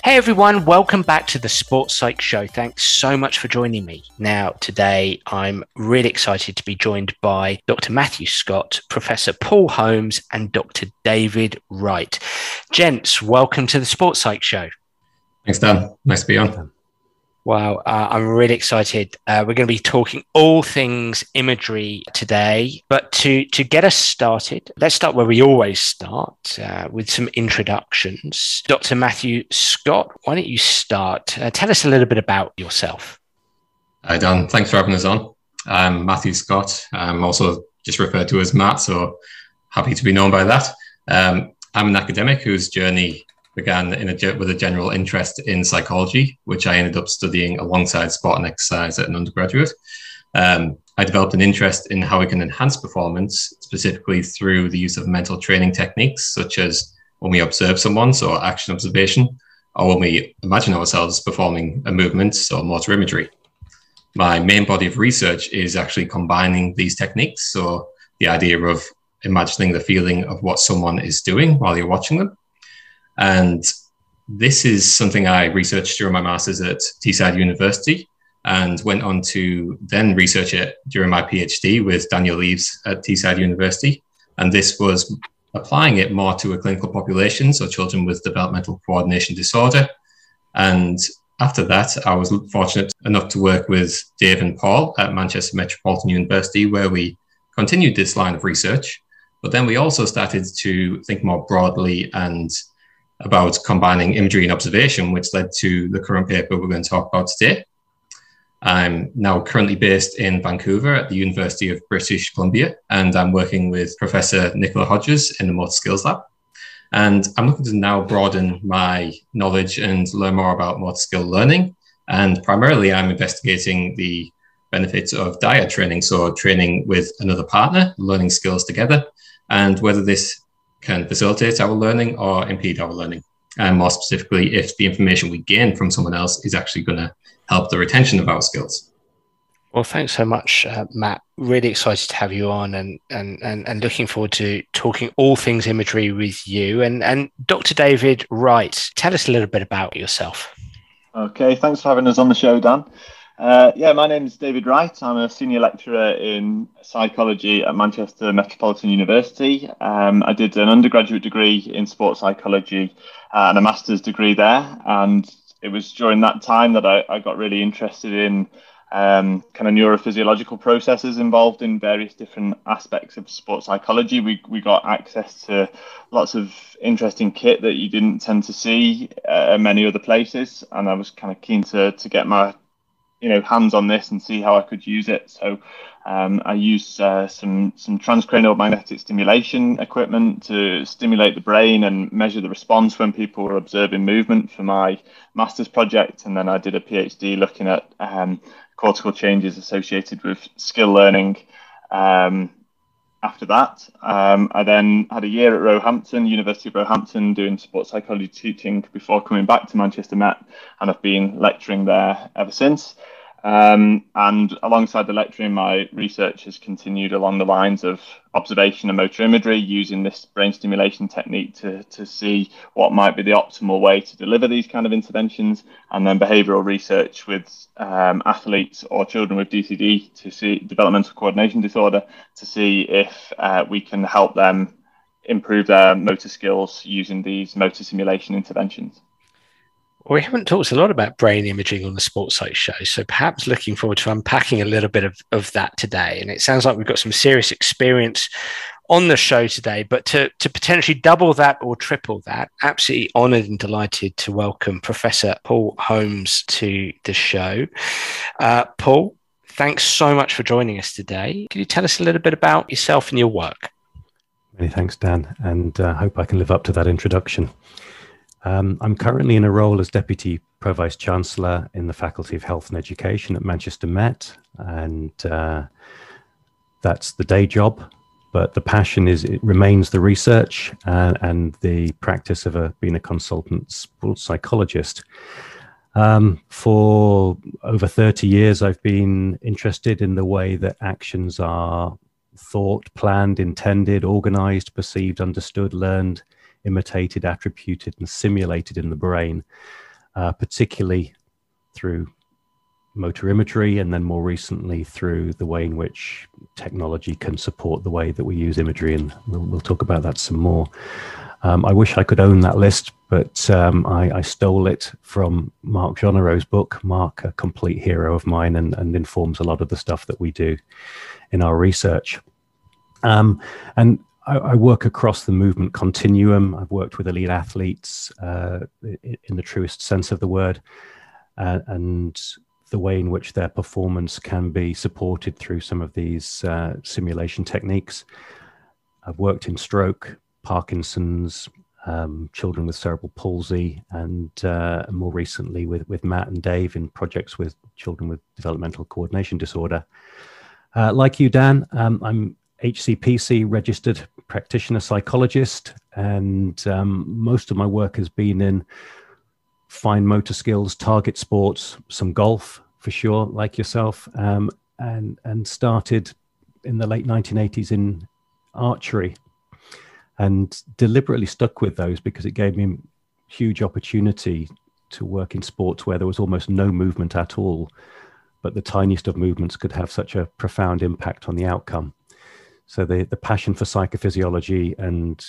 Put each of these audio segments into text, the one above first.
Hey everyone, welcome back to the Sports Psych Show. Thanks so much for joining me. Now, today I'm really excited to be joined by Dr. Matthew Scott, Professor Paul Holmes, and Dr. David Wright. Gents, welcome to the Sports Psych Show. Thanks, Dan. Nice to be on. Wow, I'm really excited. We're going to be talking all things imagery today, but to get us started, let's start where we always start, with some introductions. Dr. Matthew Scott, why don't you start? Tell us a little bit about yourself. Hi, Dan. Thanks for having us on. I'm Matthew Scott. I'm also just referred to as Matt, so happy to be known by that. I'm an academic whose journey began with a general interest in psychology, which I ended up studying alongside sport and exercise at an undergraduate. I developed an interest in how we can enhance performance, specifically through the use of mental training techniques, such as when we observe someone, so action observation, or when we imagine ourselves performing a movement, so motor imagery. My main body of research is actually combining these techniques, so the idea of imagining the feeling of what someone is doing while you're watching them. And this is something I researched during my master's at Teesside University and went on to then research it during my PhD with Daniel Eaves at Teesside University. And this was applying it more to a clinical population, so children with developmental coordination disorder. And after that, I was fortunate enough to work with Dave and Paul at Manchester Metropolitan University, where we continued this line of research. But then we also started to think more broadly and about combining imagery and observation, which led to the current paper we're going to talk about today. I'm now currently based in Vancouver at the University of British Columbia, and I'm working with Professor Nicola Hodges in the Motor Skills Lab. And I'm looking to now broaden my knowledge and learn more about motor skill learning. And primarily, I'm investigating the benefits of dyad training, so training with another partner, learning skills together, and whether this can facilitate our learning or impede our learning. And more specifically, if the information we gain from someone else is actually going to help the retention of our skills. Well, thanks so much, Matt. Really excited to have you on and looking forward to talking all things imagery with you. And Dr. David Wright, tell us a little bit about yourself. Okay, thanks for having us on the show, Dan. My name is David Wright. I'm a senior lecturer in psychology at Manchester Metropolitan University. I did an undergraduate degree in sports psychology and a master's degree there. And it was during that time that I got really interested in kind of neurophysiological processes involved in various different aspects of sports psychology. We got access to lots of interesting kit that you didn't tend to see many other places. And I was kind of keen to get my hands on this and see how I could use it. So I used some transcranial magnetic stimulation equipment to stimulate the brain and measure the response when people were observing movement for my master's project. And then I did a PhD looking at cortical changes associated with skill learning. After that, I then had a year at Roehampton, University of Roehampton, doing sports psychology teaching before coming back to Manchester Met, and I've been lecturing there ever since. And alongside the lecturing, my research has continued along the lines of observation and motor imagery, using this brain stimulation technique to see what might be the optimal way to deliver these kind of interventions, and then behavioural research with athletes or children with DCD, to see developmental coordination disorder, to see if we can help them improve their motor skills using these motor simulation interventions. We haven't talked a lot about brain imaging on the Sports Psych Show, so perhaps looking forward to unpacking a little bit of that today. And it sounds like we've got some serious experience on the show today, but to potentially double that or triple that, absolutely honoured and delighted to welcome Professor Paul Holmes to the show. Paul, thanks so much for joining us today. Can you tell us a little bit about yourself and your work? Many thanks, Dan, and I hope I can live up to that introduction. I'm currently in a role as Deputy Pro-Vice-Chancellor in the Faculty of Health and Education at Manchester Met, and that's the day job. But the passion it remains the research and the practice of being a consultant sports psychologist. For over 30 years, I've been interested in the way that actions are thought, planned, intended, organized, perceived, understood, learned, imitated, attributed, and simulated in the brain, particularly through motor imagery, and then more recently through the way in which technology can support the way that we use imagery. And we'll talk about that some more. I wish I could own that list, but I stole it from Marc Jeannereau's book. Marc, a complete hero of mine, and informs a lot of the stuff that we do in our research. And I work across the movement continuum. I've worked with elite athletes in the truest sense of the word, and the way in which their performance can be supported through some of these simulation techniques. I've worked in stroke, Parkinson's, children with cerebral palsy, and more recently with Matt and Dave in projects with children with developmental coordination disorder. Like you, Dan, I'm HCPC registered practitioner psychologist, and most of my work has been in fine motor skills, target sports, some golf for sure, like yourself, and started in the late 1980s in archery, and deliberately stuck with those because it gave me huge opportunity to work in sports where there was almost no movement at all, but the tiniest of movements could have such a profound impact on the outcome. So the passion for psychophysiology and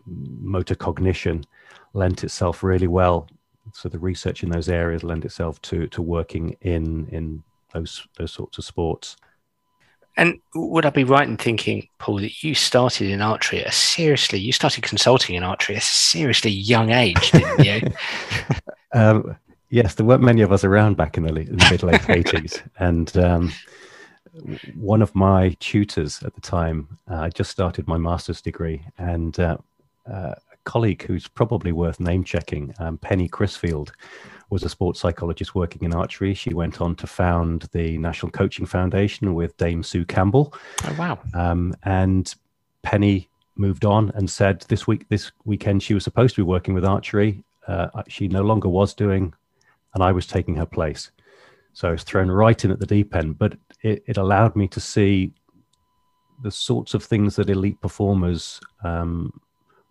motor cognition lent itself really well. So the research in those areas lent itself to working in those sorts of sports. And would I be right in thinking, Paul, that you started in archery you started consulting in archery at a seriously young age, didn't you? Yes, there weren't many of us around back in the mid-late 80s. And one of my tutors at the time, I just started my master's degree, and a colleague who's probably worth name-checking, Penny Crisfield, was a sports psychologist working in archery. She went on to found the National Coaching Foundation with Dame Sue Campbell. Oh, wow. And Penny moved on and said this weekend she was supposed to be working with archery. She no longer was doing, and I was taking her place. So I was thrown right in at the deep end, but it allowed me to see the sorts of things that elite performers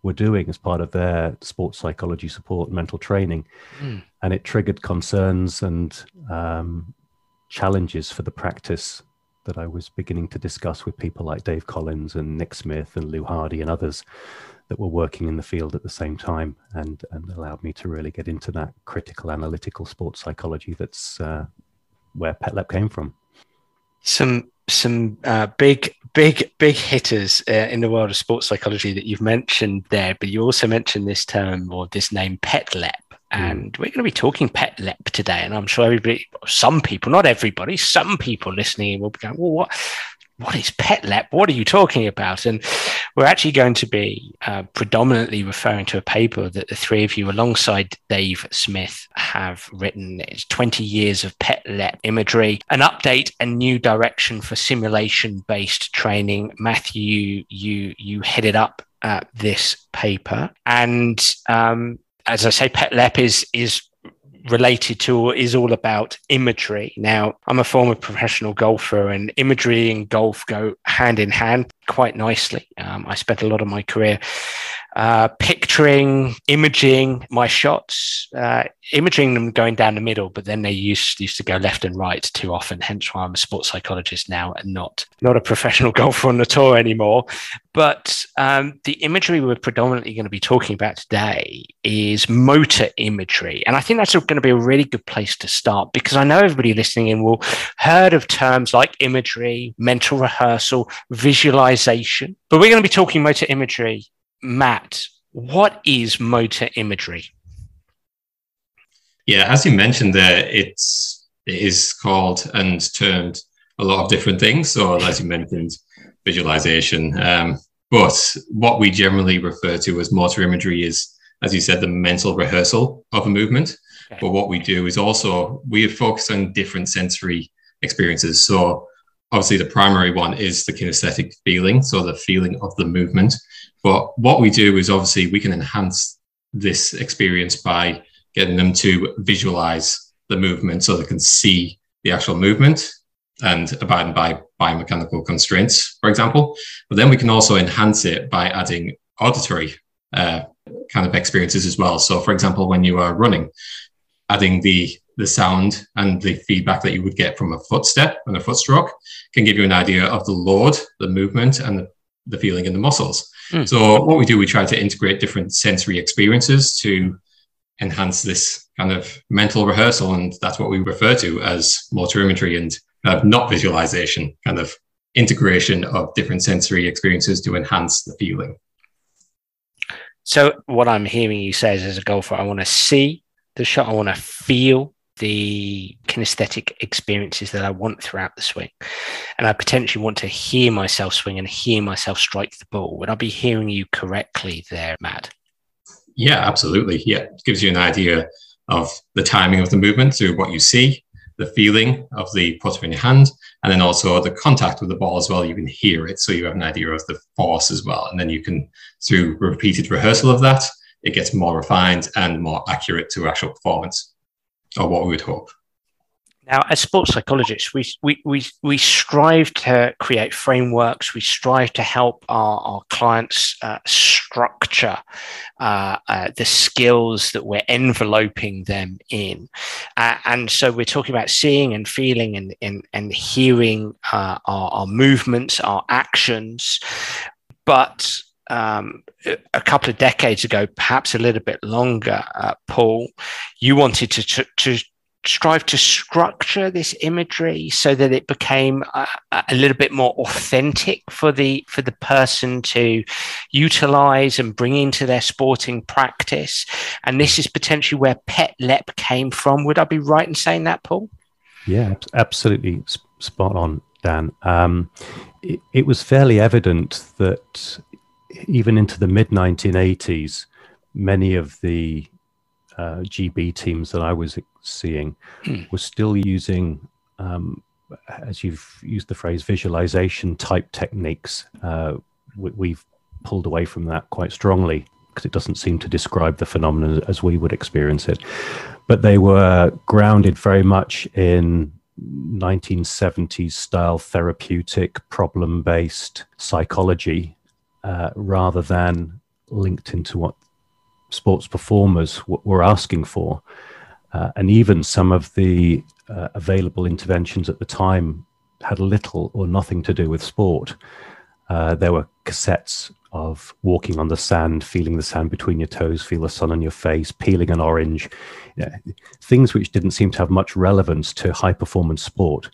were doing as part of their sports psychology support and mental training. And it triggered concerns and challenges for the practice that I was beginning to discuss with people like Dave Collins and Nick Smith and Lou Hardy and others that were working in the field at the same time, and allowed me to really get into that critical analytical sports psychology that's where PetLep came from. Some big hitters in the world of sports psychology that you've mentioned there, but you also mentioned this term or this name PetLep, and we're going to be talking PetLep today. And I'm sure some people, not everybody, some people listening will be going, well, what is PetLep? What are you talking about? And we're actually going to be predominantly referring to a paper that the three of you, alongside Dave Smith, have written. It's 20 years of PetLep imagery, an update and new direction for simulation-based training. Matthew, you headed up this paper. And as I say, PetLep is related to, or is all about imagery. Now, I'm a former professional golfer, and imagery and golf go hand in hand quite nicely. I spent a lot of my career picturing, imaging my shots, imaging them going down the middle, but then they used to go left and right too often, hence why I'm a sports psychologist now and not a professional golfer on the tour anymore. But the imagery we're predominantly going to be talking about today is motor imagery. And I think that's going to be a really good place to start, because I know everybody listening in will heard of terms like imagery, mental rehearsal, visualization, but we're going to be talking motor imagery. Matt, what is motor imagery? Yeah, as you mentioned there, it is called and termed a lot of different things. So as you mentioned, visualization. But what we generally refer to as motor imagery is, as you said, the mental rehearsal of a movement. Okay. But what we do is also, we focus on different sensory experiences. So obviously the primary one is the kinesthetic feeling, so the feeling of the movement. But what we do is obviously we can enhance this experience by getting them to visualize the movement so they can see the actual movement and abiding by biomechanical constraints, for example. But then we can also enhance it by adding auditory kind of experiences as well. So, for example, when you are running, adding the sound and the feedback that you would get from a footstep and a foot stroke can give you an idea of the load, the movement, and the feeling in the muscles. So what we do, we try to integrate different sensory experiences to enhance this kind of mental rehearsal, and that's what we refer to as motor imagery and not visualization, kind of integration of different sensory experiences to enhance the feeling. So what I'm hearing you say is, as a golfer, I want to see the shot, I want to feel the kinesthetic experiences that I want throughout the swing. And I potentially want to hear myself swing and hear myself strike the ball. Would I be hearing you correctly there, Matt? Yeah, absolutely. Yeah, it gives you an idea of the timing of the movement through what you see, the feeling of the putter in your hand, and then also the contact with the ball as well. You can hear it, so you have an idea of the force as well. And then you can, through repeated rehearsal of that, it gets more refined and more accurate to actual performance, or what we would hope. Now, as sports psychologists, we strive to create frameworks. We strive to help our clients structure the skills that we're enveloping them in. And so we're talking about seeing and feeling and hearing our movements, our actions. But a couple of decades ago, perhaps a little bit longer, Paul, you wanted to strive to structure this imagery so that it became a little bit more authentic for the person to utilize and bring into their sporting practice. And this is potentially where PET-LEP came from. Would I be right in saying that, Paul? Yeah, absolutely spot on, Dan. It was fairly evident that even into the mid-1980s, many of the GB teams that I was seeing were still using, as you've used the phrase, visualization type techniques. We've pulled away from that quite strongly because it doesn't seem to describe the phenomenon as we would experience it. But they were grounded very much in 1970s style therapeutic, problem-based psychology, rather than linked into what sports performers were asking for. And even some of the available interventions at the time had little or nothing to do with sport. There were cassettes of walking on the sand, feeling the sand between your toes, feel the sun on your face, peeling an orange, things which didn't seem to have much relevance to high performance sport.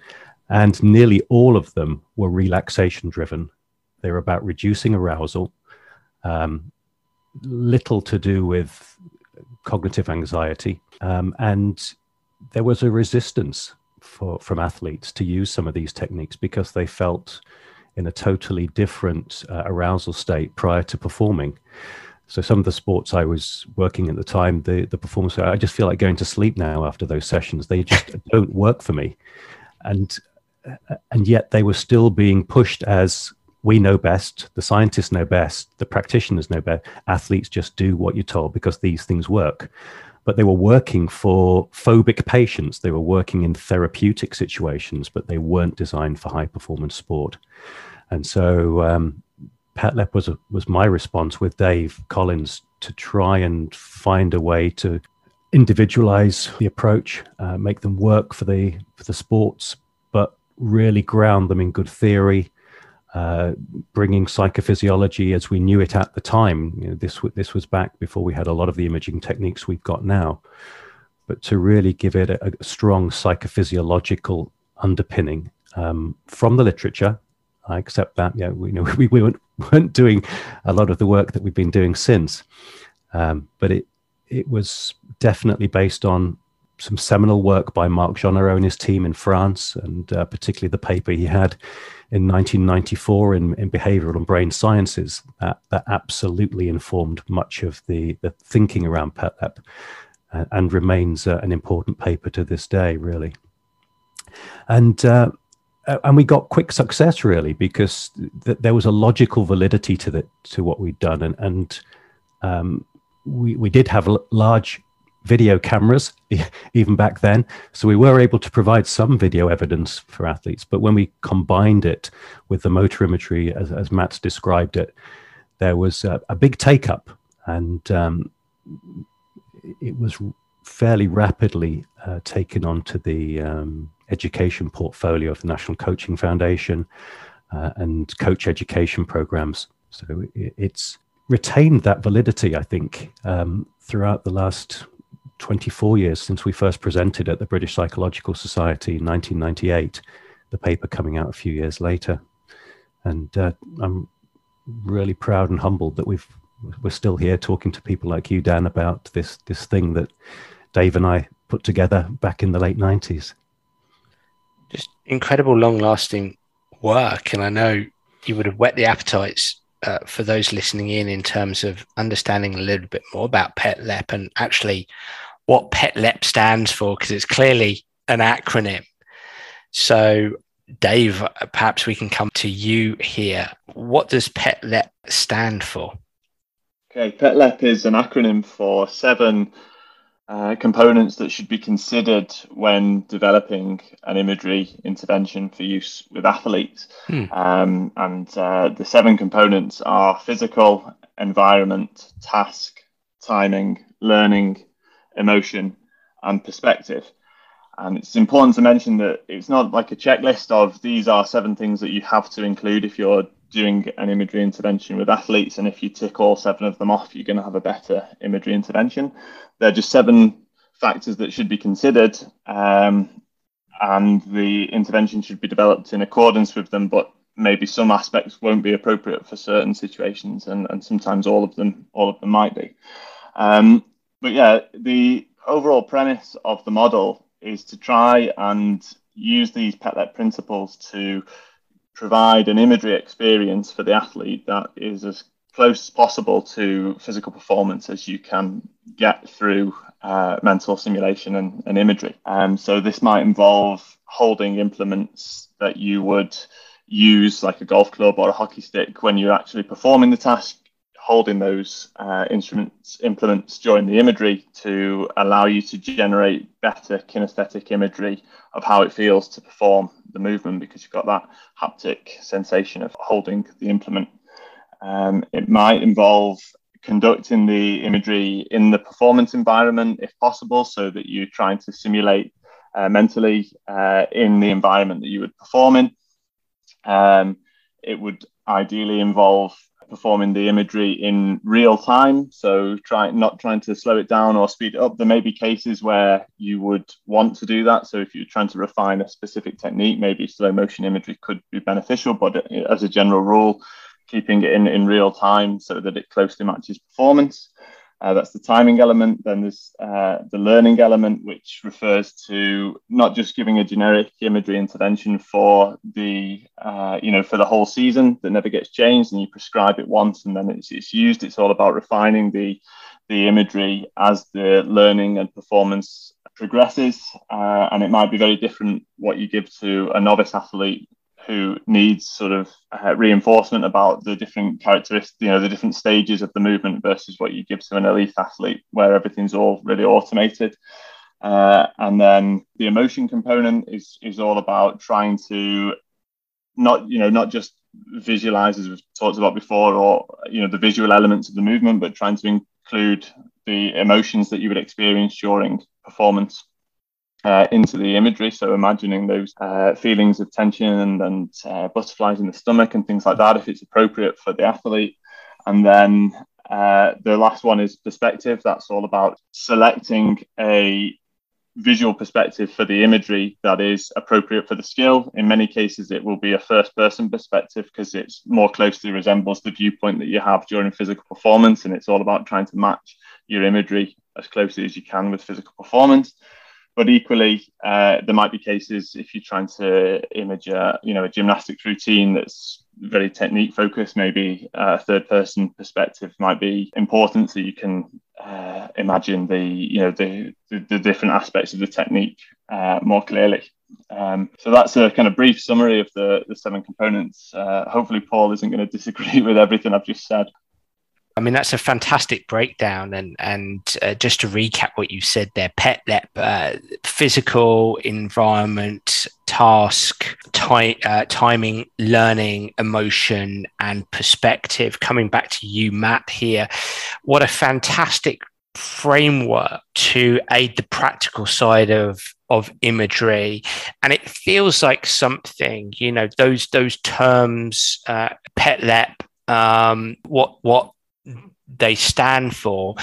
And nearly all of them were relaxation driven. They were about reducing arousal, little to do with cognitive anxiety. And there was a resistance from athletes to use some of these techniques because they felt in a totally different arousal state prior to performing. So some of the sports I was working at the time, the performers said, I just feel like going to sleep now after those sessions. They just don't work for me. And yet they were still being pushed as, we know best, the scientists know best, the practitioners know best, athletes just do what you're told because these things work. But they were working for phobic patients. They were working in therapeutic situations, but they weren't designed for high performance sport. And so PET-LEP was my response with Dave Collins to try and find a way to individualize the approach, make them work for the sports, but really ground them in good theory, bringing psychophysiology as we knew it at the time. This was back before we had a lot of the imaging techniques we've got now, but to really give it a strong psychophysiological underpinning from the literature. I accept that. Yeah, we weren't doing a lot of the work that we've been doing since, but it was definitely based on some seminal work by Marc Jeanneret and his team in France, and particularly the paper he had in 1994 in Behavioral and Brain Sciences that absolutely informed much of the thinking around PET-LEP and remains an important paper to this day, really. And and we got quick success really, because there was a logical validity to what we'd done, and we did have large video cameras even back then, so we were able to provide some video evidence for athletes. But when we combined it with the motor imagery, as Matt's described it, there was a big take up, and it was fairly rapidly taken onto the education portfolio of the National Coaching Foundation and coach education programs. So it's retained that validity, I think, throughout the last 24 years since we first presented at the British Psychological Society in 1998, the paper coming out a few years later. And I'm really proud and humbled that we're still here talking to people like you, Dan, about this thing that Dave and I put together back in the late 90s. Just incredible long-lasting work. And I know you would have whet the appetites for those listening in terms of understanding a little bit more about PET-LEP and actually what PET-LEP stands for, because it's clearly an acronym. So Dave, perhaps we can come to you here. What does PET-LEP stand for? Okay, PET-LEP is an acronym for 7 components that should be considered when developing an imagery intervention for use with athletes. The 7 components are physical, environment, task, timing, learning, emotion, and perspective. And it's important to mention that it's not like a checklist of these are 7 things that you have to include if you're doing an imagery intervention with athletes, and if you tick all 7 of them off, you're going to have a better imagery intervention. They're just 7 factors that should be considered, and the intervention should be developed in accordance with them, but maybe some aspects won't be appropriate for certain situations, and sometimes all of them might be. But yeah, the overall premise of the model is to try and use these PET-LEP principles to provide an imagery experience for the athlete that is as close as possible to physical performance as you can get through mental simulation and imagery. So this might involve holding implements that you would use, like a golf club or a hockey stick, when you're actually performing the task, holding those implements during the imagery to allow you to generate better kinesthetic imagery of how it feels to perform the movement, because you've got that haptic sensation of holding the implement. It might involve conducting the imagery in the performance environment if possible, so that you're trying to simulate mentally in the environment that you would perform in. It would ideally involve performing the imagery in real time, so not trying to slow it down or speed it up. There may be cases where you would want to do that, so if you're trying to refine a specific technique, maybe slow motion imagery could be beneficial, but as a general rule, keeping it in real time so that it closely matches performance. That's the timing element. Then there's the learning element, which refers to not just giving a generic imagery intervention for the for the whole season that never gets changed, and you prescribe it once and then it's used. It's all about refining the imagery as the learning and performance progresses, and it might be very different what you give to a novice athlete who needs sort of reinforcement about the different characteristics, the different stages of the movement, versus what you give to an elite athlete where everything's all really automated. And then the emotion component is all about trying to not just visualize, as we've talked about before, or the visual elements of the movement, but trying to include the emotions that you would experience during performance into the imagery. So imagining those feelings of tension and butterflies in the stomach and things like that, if it's appropriate for the athlete. And then the last one is perspective. That's all about selecting a visual perspective for the imagery that is appropriate for the skill. In many cases, it will be a first-person perspective because it more closely resembles the viewpoint that you have during physical performance, and it's all about trying to match your imagery as closely as you can with physical performance. But equally, there might be cases if you're trying to image a gymnastics routine that's very technique focused, maybe a third person perspective might be important, so you can imagine the different aspects of the technique more clearly. So that's a kind of brief summary of the 7 components. Hopefully Paul isn't going to disagree with everything I've just said. I mean, that's a fantastic breakdown. And just to recap what you said there, PETLEP, physical, environment, task, timing, learning, emotion, and perspective. Coming back to you, Matt, here, what a fantastic framework to aid the practical side of imagery. And it feels like something, you know, those terms, PETLEP, what they stand for,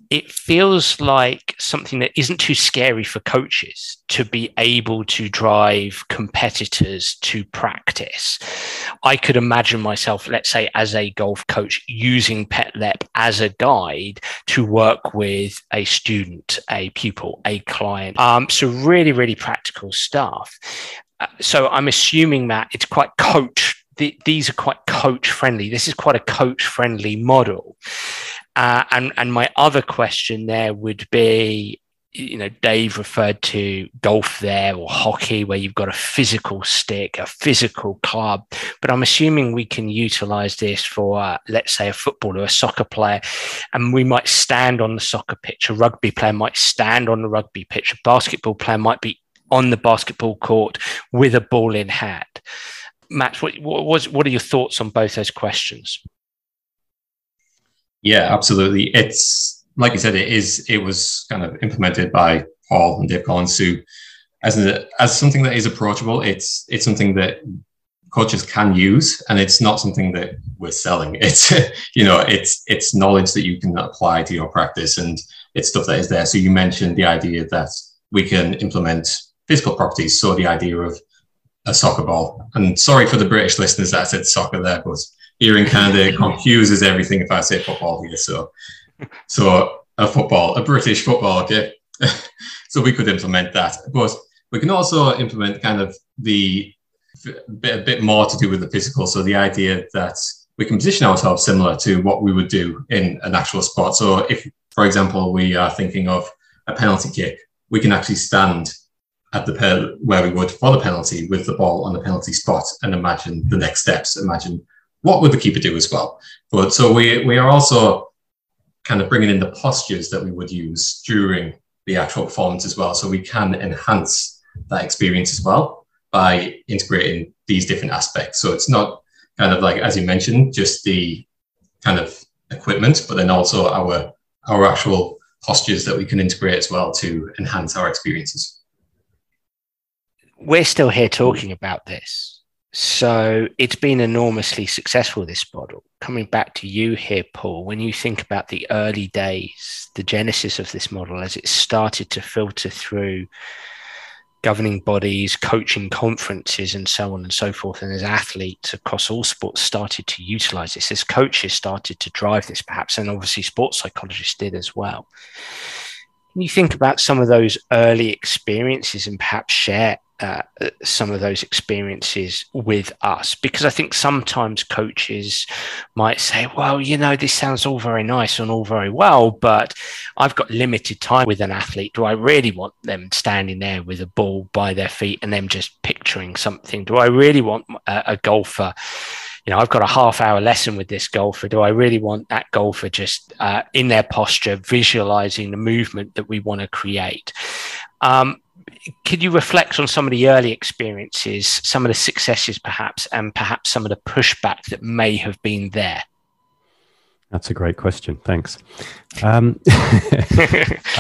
it feels like something that isn't too scary for coaches to be able to drive competitors to practice. I could imagine myself, let's say, as a golf coach, using PETLEP as a guide to work with a student, a pupil, a client. So really, really practical stuff. So I'm assuming that it's quite these are quite coach friendly. This is quite a coach friendly model. And my other question there would be, you know, Dave referred to golf there, or hockey, where you've got a physical stick, a physical club. But I'm assuming we can utilize this for, let's say, a footballer, a soccer player, and we might stand on the soccer pitch. A rugby player might stand on the rugby pitch. A basketball player might be on the basketball court with a ball in hand. Matt, what are your thoughts on both those questions? Yeah, absolutely. It's like you said, it was kind of implemented by Paul and Dave Collins, who, as something that is approachable. It's something that coaches can use, and it's not something that we're selling. It's it's knowledge that you can apply to your practice, and it's stuff that is there. So you mentioned the idea that we can implement physical properties. So the idea of a soccer ball, and sorry for the British listeners that I said soccer there, but here in Canada, it confuses everything if I say football here. So a British football, okay? So we could implement that. But we can also implement kind of a bit more to do with the physical. So the idea that we can position ourselves similar to what we would do in an actual sport. So if, for example, we are thinking of a penalty kick, we can actually stand at where we would for the penalty with the ball on the penalty spot and imagine the next steps. Imagine what would the keeper do as well. But so we are also kind of bringing in the postures that we would use during the actual performance as well. So we can enhance that experience as well by integrating these different aspects. So it's not kind of like, as you mentioned, just the kind of equipment, but then also our actual postures that we can integrate as well to enhance our experiences. We're still here talking about this. So it's been enormously successful, this model. Coming back to you here, Paul, when you think about the early days, the genesis of this model, as it started to filter through governing bodies, coaching conferences, and so on and so forth, and as athletes across all sports started to utilize this, as coaches started to drive this perhaps, and obviously sports psychologists did as well. Can you think about some of those early experiences and perhaps share some of those experiences with us? Because I think sometimes coaches might say, well, you know, this sounds all very nice and all very well, but I've got limited time with an athlete. Do I really want them standing there with a ball by their feet and them just picturing something? Do I really want a golfer? You know, I've got a half-hour lesson with this golfer. Do I really want that golfer just in their posture, visualizing the movement that we want to create? Could you reflect on some of the early experiences, some of the successes perhaps, and perhaps some of the pushback that may have been there? That's a great question. Thanks. I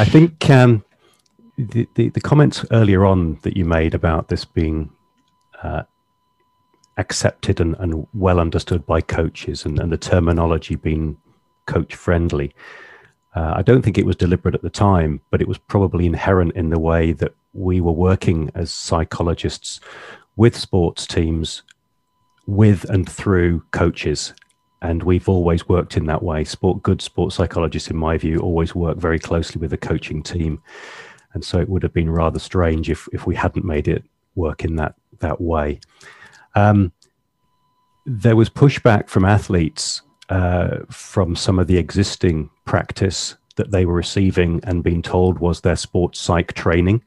think the comments earlier on that you made about this being accepted and well understood by coaches, and the terminology being coach friendly, I don't think it was deliberate at the time, but it was probably inherent in the way that we were working as psychologists with sports teams, with and through coaches. And we've always worked in that way. Good sports psychologists, in my view, always work very closely with the coaching team. And so it would have been rather strange if we hadn't made it work in that way. There was pushback from athletes from some of the existing practice that they were receiving and being told was their sports psych training.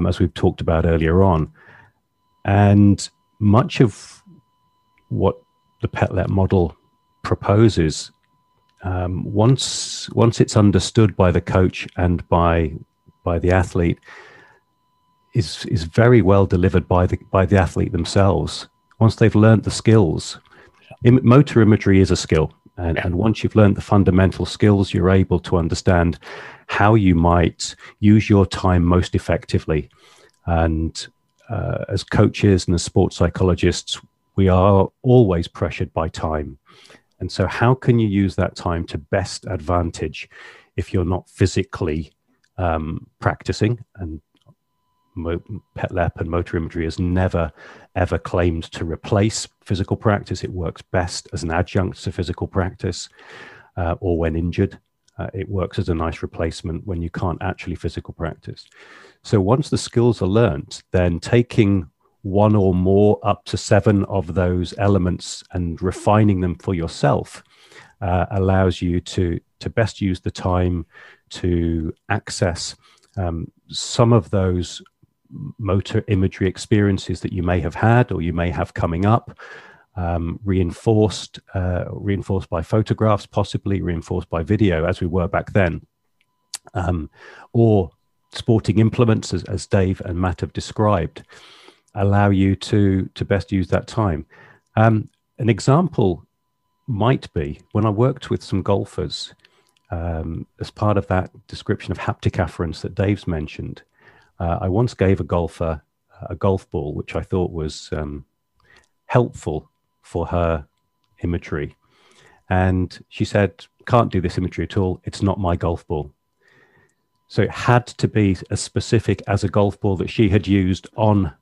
as we've talked about earlier on. And much of what the PETLEP model proposes, once it's understood by the coach and by the athlete, is very well delivered by the athlete themselves. Once they've learned the skills, motor imagery is a skill, and once you've learned the fundamental skills, you're able to understand how you might use your time most effectively. And as coaches and as sports psychologists, we are always pressured by time. And so how can you use that time to best advantage if you're not physically practicing? And PETLEP and motor imagery has never, ever claimed to replace physical practice. It works best as an adjunct to physical practice, or when injured. It works as a nice replacement when you can't actually physical practice. So once the skills are learned, then taking one or more up to 7 of those elements and refining them for yourself allows you to best use the time to access some of those motor imagery experiences that you may have had or you may have coming up, reinforced by photographs, possibly reinforced by video, as we were back then, or sporting implements, as Dave and Matt have described, allow you to best use that time. An example might be when I worked with some golfers, as part of that description of haptic afference that Dave's mentioned. I once gave a golfer a golf ball, which I thought was helpful for her imagery. And she said, "Can't do this imagery at all. It's not my golf ball." So it had to be as specific as a golf ball that she had used on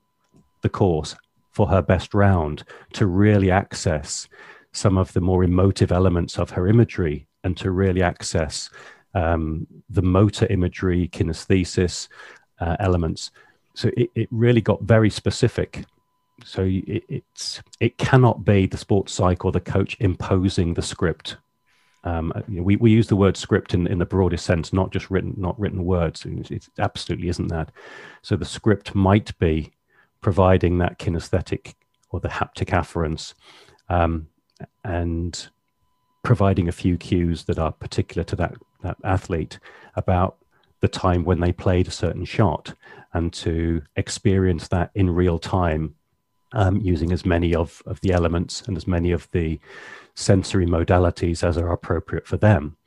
the course for her best round to really access some of the more emotive elements of her imagery and to really access the motor imagery, kinesthesis elements. So it really got very specific. So it cannot be the sports psych or the coach imposing the script. We use the word script in the broadest sense, not just written words. It absolutely isn't that. So the script might be providing that kinesthetic or the haptic afference, and providing a few cues that are particular to that athlete about the time when they played a certain shot, and to experience that in real time, using as many of the elements and as many of the sensory modalities as are appropriate for them,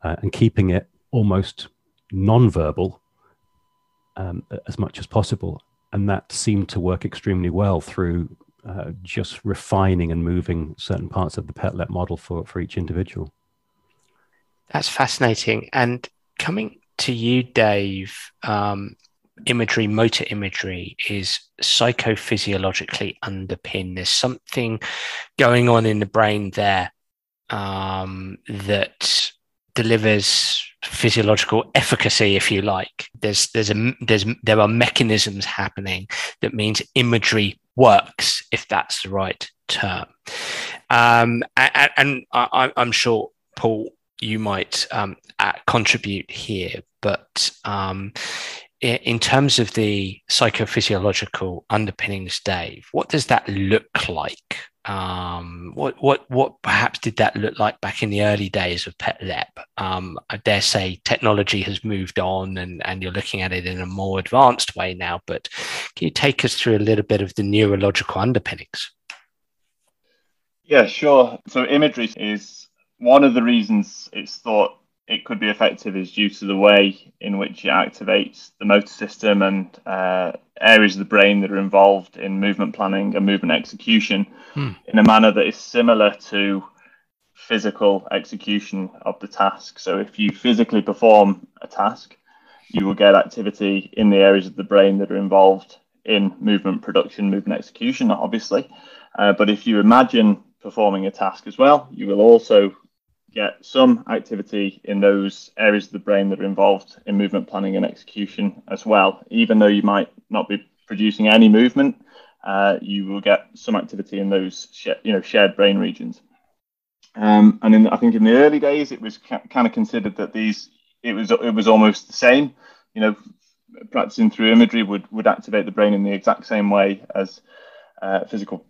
and keeping it almost non-verbal as much as possible. And that seemed to work extremely well through just refining and moving certain parts of the PETLEP model for each individual. That's fascinating. And coming to you, Dave, motor imagery is psychophysiologically underpinned. There's something going on in the brain there that delivers physiological efficacy, if you like. There are mechanisms happening that means imagery works, if that's the right term. And I'm sure, Paul, you might contribute here, but in terms of the psychophysiological underpinnings, Dave, what does that look like? What perhaps did that look like back in the early days of PETLEP? I dare say technology has moved on and you're looking at it in a more advanced way now, but can you take us through a little bit of the neurological underpinnings? Yeah, sure. So imagery is one of the reasons it's thought it could be effective is due to the way in which it activates the motor system and areas of the brain that are involved in movement planning and movement execution in a manner that is similar to physical execution of the task. So if you physically perform a task, you will get activity in the areas of the brain that are involved in movement production, movement execution, obviously. But if you imagine performing a task as well, you will also get some activity in those areas of the brain that are involved in movement planning and execution as well. Even though you might not be producing any movement, you will get some activity in those shared brain regions. And I think in the early days, it was kind of considered that it was almost the same. practicing through imagery would activate the brain in the exact same way as physical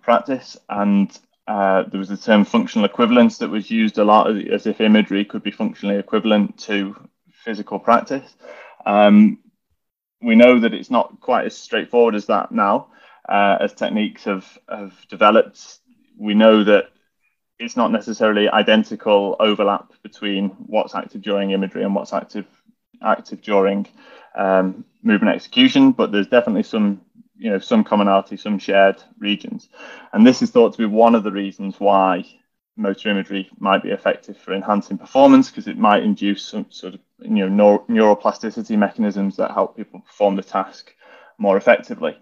practice. And there was the term functional equivalence that was used a lot, as if imagery could be functionally equivalent to physical practice. We know that it's not quite as straightforward as that now. As techniques have developed, we know that it's not necessarily identical overlap between what's active during imagery and what's active during movement execution, but there's definitely some commonality, some shared regions. And this is thought to be one of the reasons why motor imagery might be effective for enhancing performance, because it might induce some sort of neuroplasticity mechanisms that help people perform the task more effectively.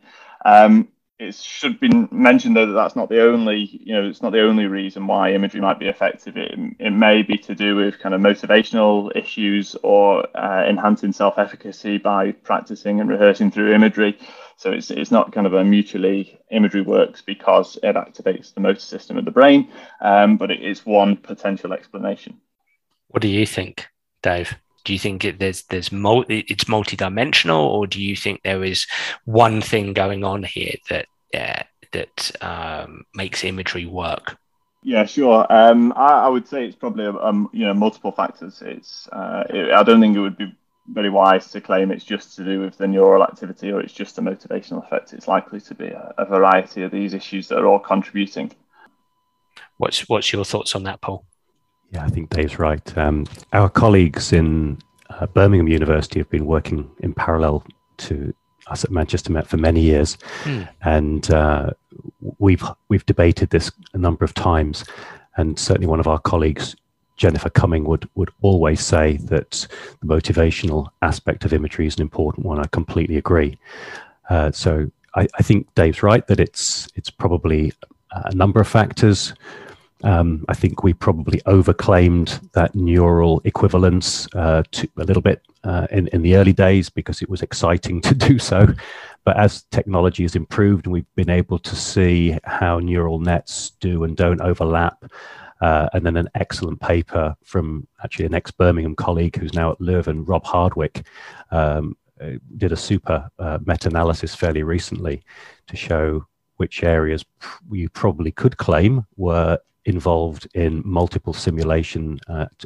It should be mentioned, though, that that's not the only, it's not the only reason why imagery might be effective. It may be to do with kind of motivational issues or enhancing self-efficacy by practicing and rehearsing through imagery. So it's not kind of a mutually imagery works because it activates the motor system of the brain, but it is one potential explanation. What do you think, Dave? Do you think it's multidimensional, or do you think there is one thing going on here that makes imagery work? Yeah, sure. I would say it's probably multiple factors. I don't think it would be very wise to claim it's just to do with the neural activity or it's just a motivational effect. It's likely to be a variety of these issues that are all contributing. What's your thoughts on that, Paul? Yeah, I think Dave's right. Our colleagues in Birmingham University have been working in parallel to us at Manchester Met for many years, and we've debated this a number of times. And certainly, one of our colleagues, Jennifer Cumming, would always say that the motivational aspect of imagery is an important one. I completely agree. So I think Dave's right that it's probably a number of factors. I think we probably overclaimed that neural equivalence a little bit in the early days because it was exciting to do so. But as technology has improved and we've been able to see how neural nets do and don't overlap, and then an excellent paper from actually an ex-Birmingham colleague who's now at Leuven, Rob Hardwick, did a super meta-analysis fairly recently to show which areas you probably could claim were involved in multiple simulation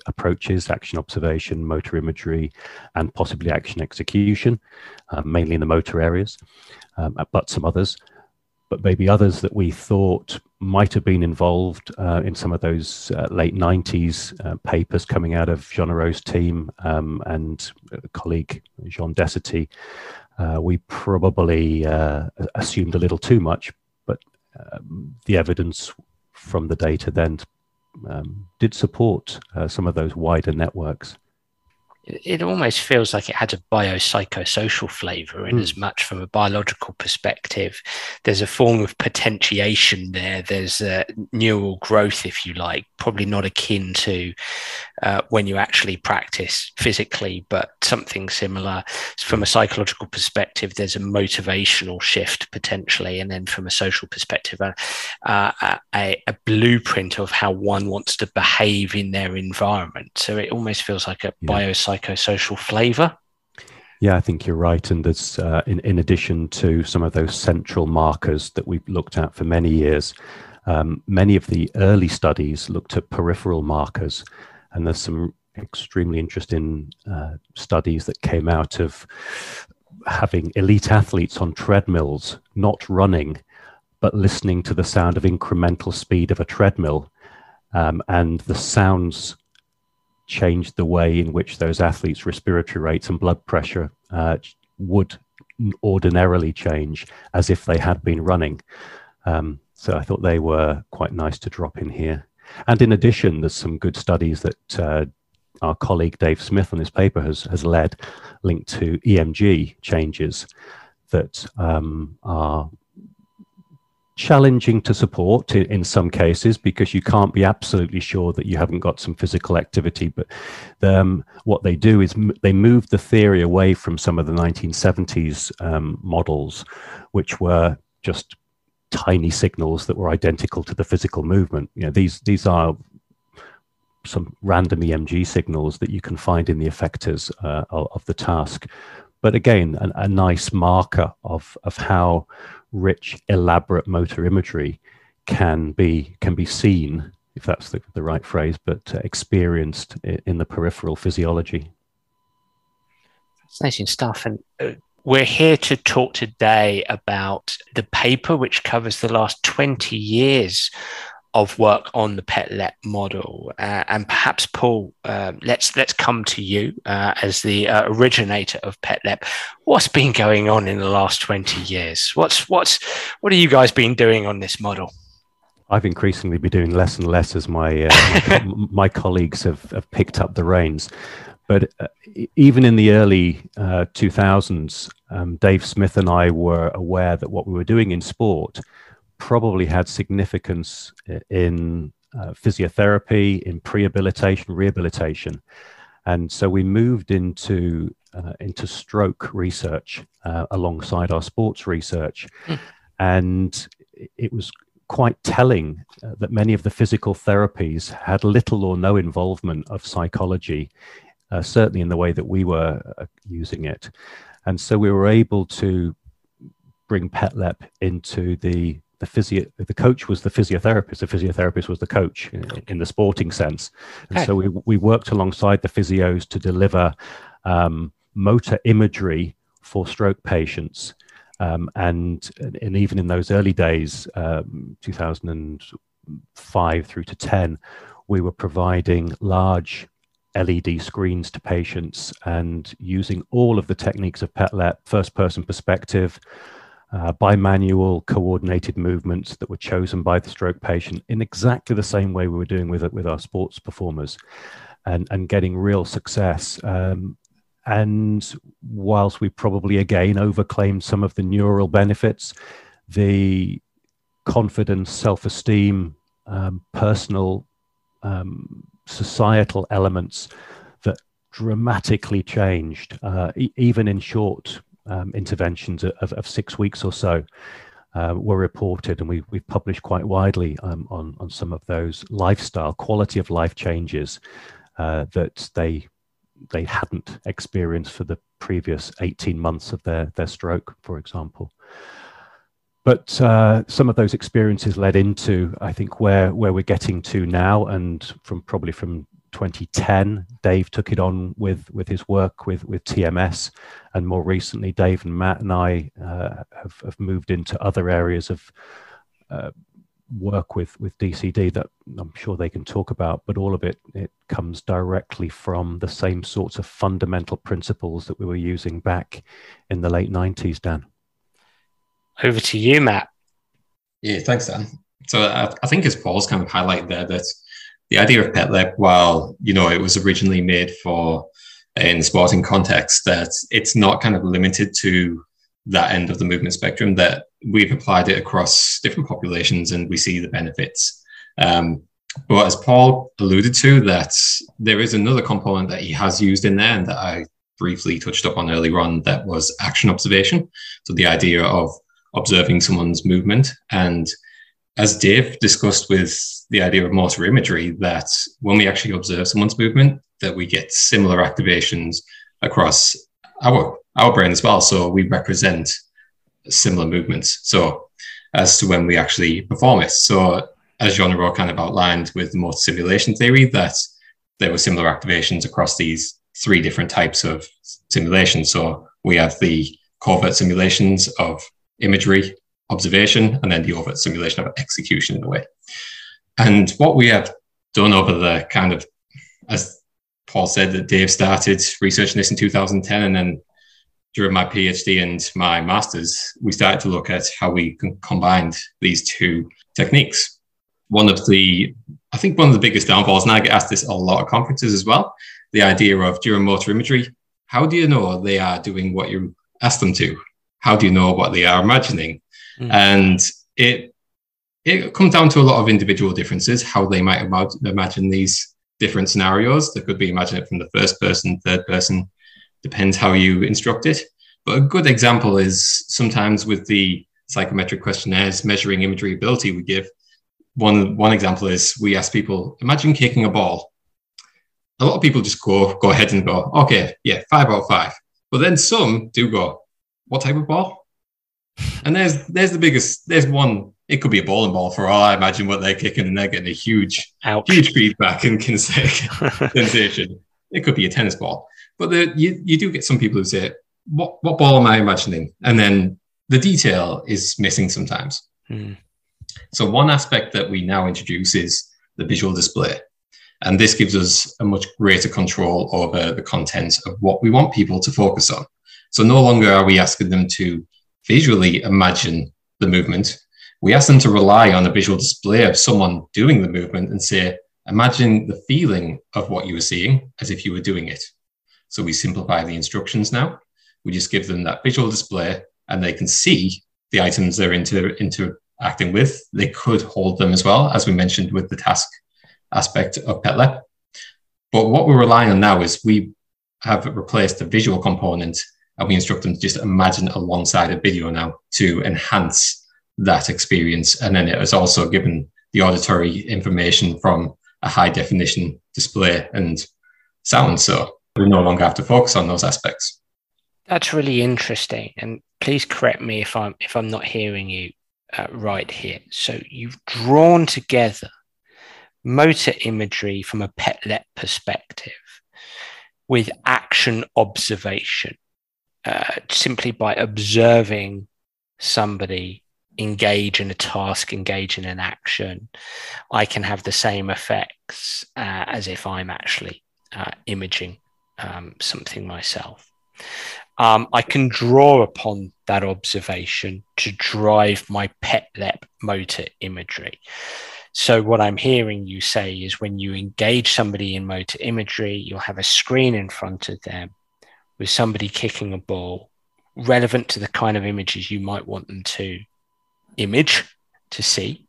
approaches, action observation, motor imagery, and possibly action execution, mainly in the motor areas, but some others. But maybe others that we thought might have been involved in some of those late 90s papers coming out of Jean Aro's team and colleague Jean Dessetie. We probably assumed a little too much, but the evidence from the data then did support some of those wider networks. It almost feels like it had a biopsychosocial flavor in as much from a biological perspective. There's a form of potentiation there. There's a neural growth, if you like, probably not akin to when you actually practice physically, but something similar. From a psychological perspective, there's a motivational shift potentially. And then from a social perspective, a blueprint of how one wants to behave in their environment. So it almost feels like a biopsychosocial flavor. Yeah, I think you're right. And there's, in addition to some of those central markers that we've looked at for many years, many of the early studies looked at peripheral markers. And there's some extremely interesting studies that came out of having elite athletes on treadmills, not running, but listening to the sound of incremental speed of a treadmill. And the sounds changed the way in which those athletes' respiratory rates and blood pressure would ordinarily change as if they had been running. So I thought they were quite nice to drop in here. And in addition, there's some good studies that our colleague Dave Smith on this paper has led, linked to EMG changes that are challenging to support in some cases because you can't be absolutely sure that you haven't got some physical activity. But what they do is they move the theory away from some of the 1970s models, which were just tiny signals that were identical to the physical movement. You know, these are some random EMG signals that you can find in the effectors of the task. but again, a nice marker of how rich, elaborate motor imagery can be seen, if that's the right phrase, but experienced in the peripheral physiology. Fascinating stuff. And we're here to talk today about the paper which covers the last 20 years of work on the PET-LEP model. And perhaps, Paul, let's come to you as the originator of PET-LEP. What's been going on in the last 20 years? What have you guys been doing on this model? I've increasingly been doing less and less as my my colleagues have picked up the reins. But even in the early 2000s, Dave Smith and I were aware that what we were doing in sport probably had significance in physiotherapy, in prehabilitation, rehabilitation. And so we moved into stroke research alongside our sports research. And it was quite telling that many of the physical therapies had little or no involvement of psychology, certainly in the way that we were using it. And so we were able to bring PET-LEP into the coach was the physiotherapist was the coach in the sporting sense. And so we worked alongside the physios to deliver motor imagery for stroke patients. And even in those early days, 2005 through to 10, we were providing large LED screens to patients and using all of the techniques of PET-LEP, first-person perspective, bimanual coordinated movements that were chosen by the stroke patient in exactly the same way we were doing with our sports performers, and getting real success. And whilst we probably again overclaimed some of the neural benefits, the confidence, self-esteem, personal, societal elements that dramatically changed, even in short interventions of 6 weeks or so, were reported, and we've published quite widely on some of those lifestyle, quality of life changes that they hadn't experienced for the previous 18 months of their stroke, for example. But some of those experiences led into, I think, where we're getting to now, and from 2010, Dave took it on with his work with TMS, and more recently, Dave and Matt and I have moved into other areas of work with DCD that I'm sure they can talk about, but all of it comes directly from the same sorts of fundamental principles that we were using back in the late 90s, Dan. Over to you, Matt. Yeah, thanks, Dan. So I think as Paul's kind of highlighted there, that the idea of PET-LEP, while, it was originally made for in the sporting context, that it's not kind of limited to that end of the movement spectrum, that we've applied it across different populations and we see the benefits. But as Paul alluded to, that there is another component that he has used in there and that I briefly touched upon earlier on, that was action observation. So the idea of observing someone's movement. And as Dave discussed with the idea of motor imagery, that when we actually observe someone's movement, that we get similar activations across our brain as well. So we represent similar movements. So as to when we actually perform it. So as Jean-Rod kind of outlined with the motor simulation theory, that there were similar activations across these three different types of simulations. So we have the covert simulations of imagery, observation, and then the overt simulation of execution in a way. And what we have done over the kind of, as Paul said, that Dave started researching this in 2010, and then during my PhD and my master's, we started to look at how we combined these two techniques. One of the biggest downfalls, and I get asked this at a lot of conferences as well, the idea of during motor imagery, how do you know they are doing what you ask them to? How do you know what they are imagining? And it comes down to a lot of individual differences, how they might imagine these different scenarios. They could be imagine it from the first person, third person, depends how you instruct it. But a good example is sometimes with the psychometric questionnaires measuring imagery ability we give, one example is we ask people, imagine kicking a ball. A lot of people just go ahead and go, okay, yeah, 5 out of 5. But then some do go, what type of ball? And there's there's one, it could be a bowling ball for all I imagine what they're kicking, and they're getting a huge feedback and sensation. It could be a tennis ball. But you do get some people who say, what ball am I imagining? And then the detail is missing sometimes. So one aspect that we now introduce is the visual display. And this gives us a much greater control over the content of what we want people to focus on. So no longer are we asking them to visually imagine the movement. We ask them to rely on a visual display of someone doing the movement and say, imagine the feeling of what you were seeing as if you were doing it. So we simplify the instructions now. We just give them that visual display and they can see the items they're interacting with. They could hold them as well, as we mentioned with the task aspect of PetLep. But what we're relying on now is we have replaced the visual component and we instruct them to just imagine alongside a video now to enhance that experience. And then it is also given the auditory information from a high definition display and sound. So we no longer have to focus on those aspects. That's really interesting. And please correct me if I'm not hearing you right here. So you've drawn together motor imagery from a PetLep perspective with action observation, simply by observing somebody engage in a task, engage in an action. I can have the same effects as if I'm actually imaging something myself. I can draw upon that observation to drive my PetLep motor imagery. So what I'm hearing you say is when you engage somebody in motor imagery, you'll have a screen in front of them with somebody kicking a ball relevant to the kind of images you might want them to image, to see.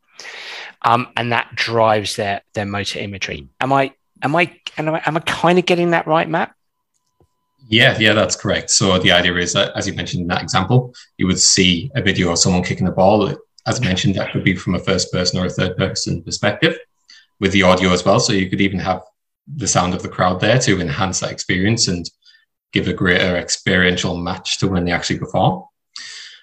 And that drives their motor imagery. Am I kind of getting that right, Matt? Yeah, that's correct. So the idea is that, as you mentioned in that example, you would see a video of someone kicking a ball. As mentioned, that could be from a first person or a third person perspective with the audio as well. So you could even have the sound of the crowd there to enhance that experience and give a greater experiential match to when they actually perform.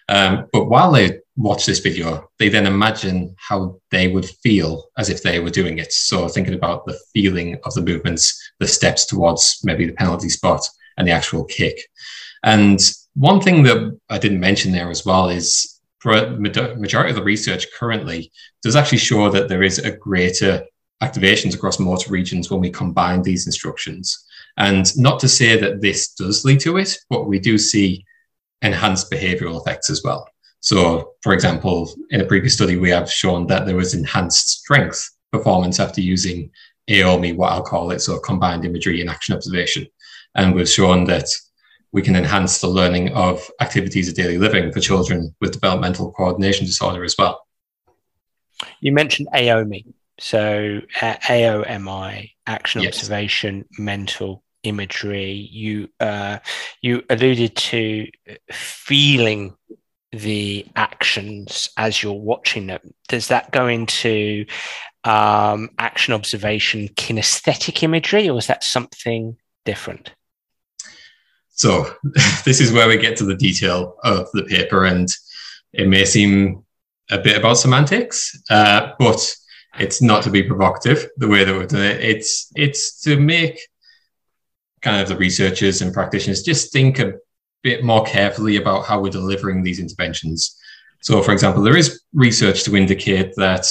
But while they watch this video, they then imagine how they would feel as if they were doing it. So thinking about the feeling of the movements, the steps towards maybe the penalty spot and the actual kick. And one thing that I didn't mention there as well is for a majority of the research currently does actually show that there is a greater activations across motor regions when we combine these instructions. And not to say that this does lead to it, but we do see enhanced behavioral effects as well. So, for example, in a previous study, we have shown that there was enhanced strength performance after using AOMI, what I'll call it, so combined imagery and action observation. And we've shown that we can enhance the learning of activities of daily living for children with developmental coordination disorder as well. You mentioned AOMI. So AOMI, action observation, mental imagery. You alluded to feeling the actions as you're watching them. Does that go into action observation, kinesthetic imagery, or is that something different? So this is where we get to the detail of the paper, and it may seem a bit about semantics, but it's not to be provocative the way that we're doing it. It's to make kind of the researchers and practitioners just think a bit more carefully about how we're delivering these interventions. So, for example, there is research to indicate that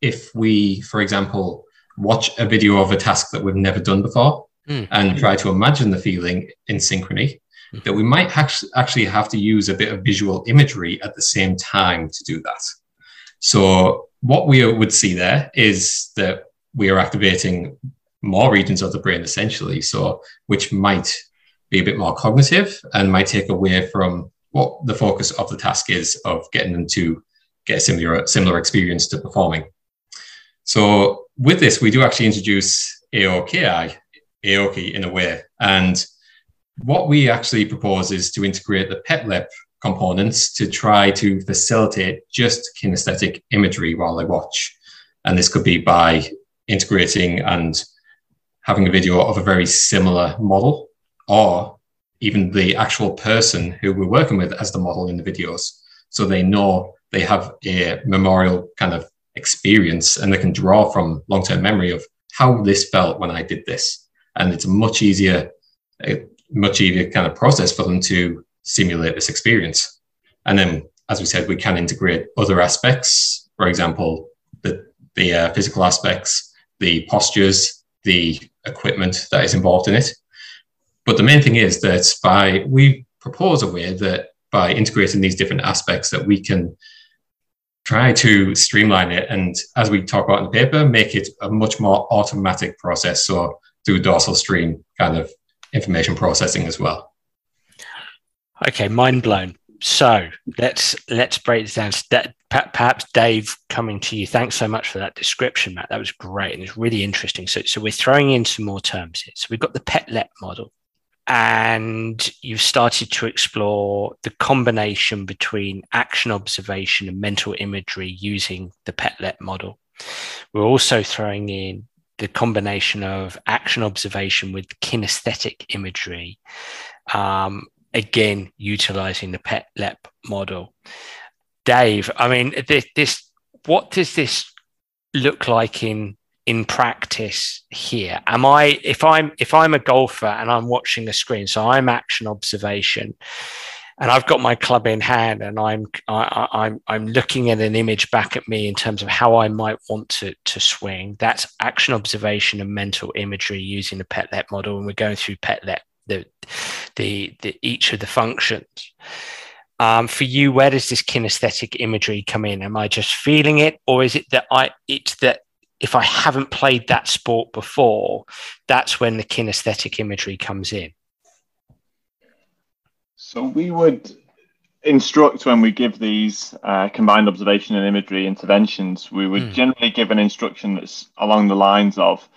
if we, for example, watch a video of a task that we've never done before, and try to imagine the feeling in synchrony, that we might actually have to use a bit of visual imagery at the same time to do that. So what we would see there is that we are activating more regions of the brain essentially, so which might be a bit more cognitive and might take away from what the focus of the task is of getting them to get a similar experience to performing. So with this, we do actually introduce AOKI in a way. And what we actually propose is to integrate the PetLep components to try to facilitate just kinesthetic imagery while they watch. And this could be by integrating and having a video of a very similar model, or even the actual person who we're working with as the model in the videos. So they know they have a memorial kind of experience and they can draw from long-term memory of how this felt when I did this. And it's a much easier kind of process for them to simulate this experience. And then, as we said, we can integrate other aspects, for example, the physical aspects, the postures, the equipment that is involved in it. But the main thing is that we propose a way that by integrating these different aspects that we can try to streamline it and, as we talk about in the paper, make it a much more automatic process. So through dorsal stream kind of information processing as well. Okay, mind blown. So let's break this down. Perhaps Dave, coming to you. Thanks so much for that description, Matt. That was great and it's really interesting. So we're throwing in some more terms here. So we've got the PET-LEP model, and you've started to explore the combination between action observation and mental imagery using the PET-LEP model. We're also throwing in the combination of action observation with kinesthetic imagery, again, utilizing the PET-LEP model. Dave, I mean, what does this look like in practice here? If I'm a golfer and I'm watching the screen, so I'm action observation, and I've got my club in hand, and I'm looking at an image back at me in terms of how I might want to swing. That's action observation and mental imagery using the PET-LEP model, and we're going through PET-LEP, the each of the functions. For you, where does this kinesthetic imagery come in? Am I just feeling it, or is it that if I haven't played that sport before, that's when the kinesthetic imagery comes in? So we would instruct, when we give these combined observation and imagery interventions, we would generally give an instruction that's along the lines of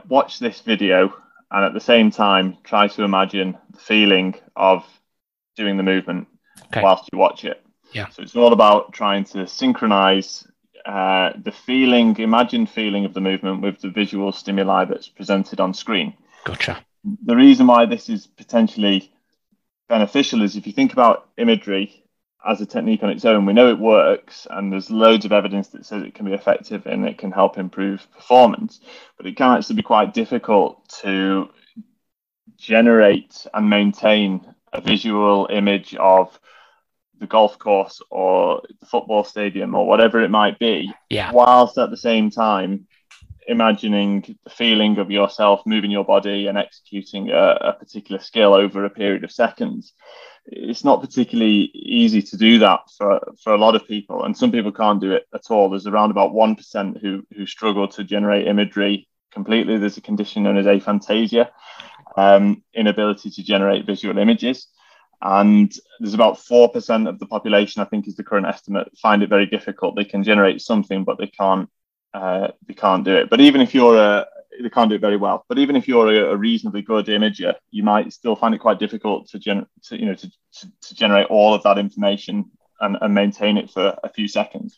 watch this video and at the same time try to imagine the feeling of doing the movement whilst you watch it. Yeah. So it's all about trying to synchronize the imagined feeling of the movement with the visual stimuli that's presented on screen. Gotcha. The reason why this is potentially beneficial is, if you think about imagery as a technique on its own, we know it works and there's loads of evidence that says it can be effective and it can help improve performance, but it can actually be quite difficult to generate and maintain a visual image of the golf course or the football stadium or whatever it might be, whilst at the same time imagining the feeling of yourself moving your body and executing a particular skill over a period of seconds. It's not particularly easy to do that for a lot of people, and some people can't do it at all. There's around about 1% who struggle to generate imagery completely. There's a condition known as aphantasia, inability to generate visual images. And there's about 4% of the population, I think is the current estimate, find it very difficult. They can generate something, but they can't do it. But even if they can't do it very well. But even if you're a reasonably good imager, you might still find it quite difficult to generate all of that information and maintain it for a few seconds.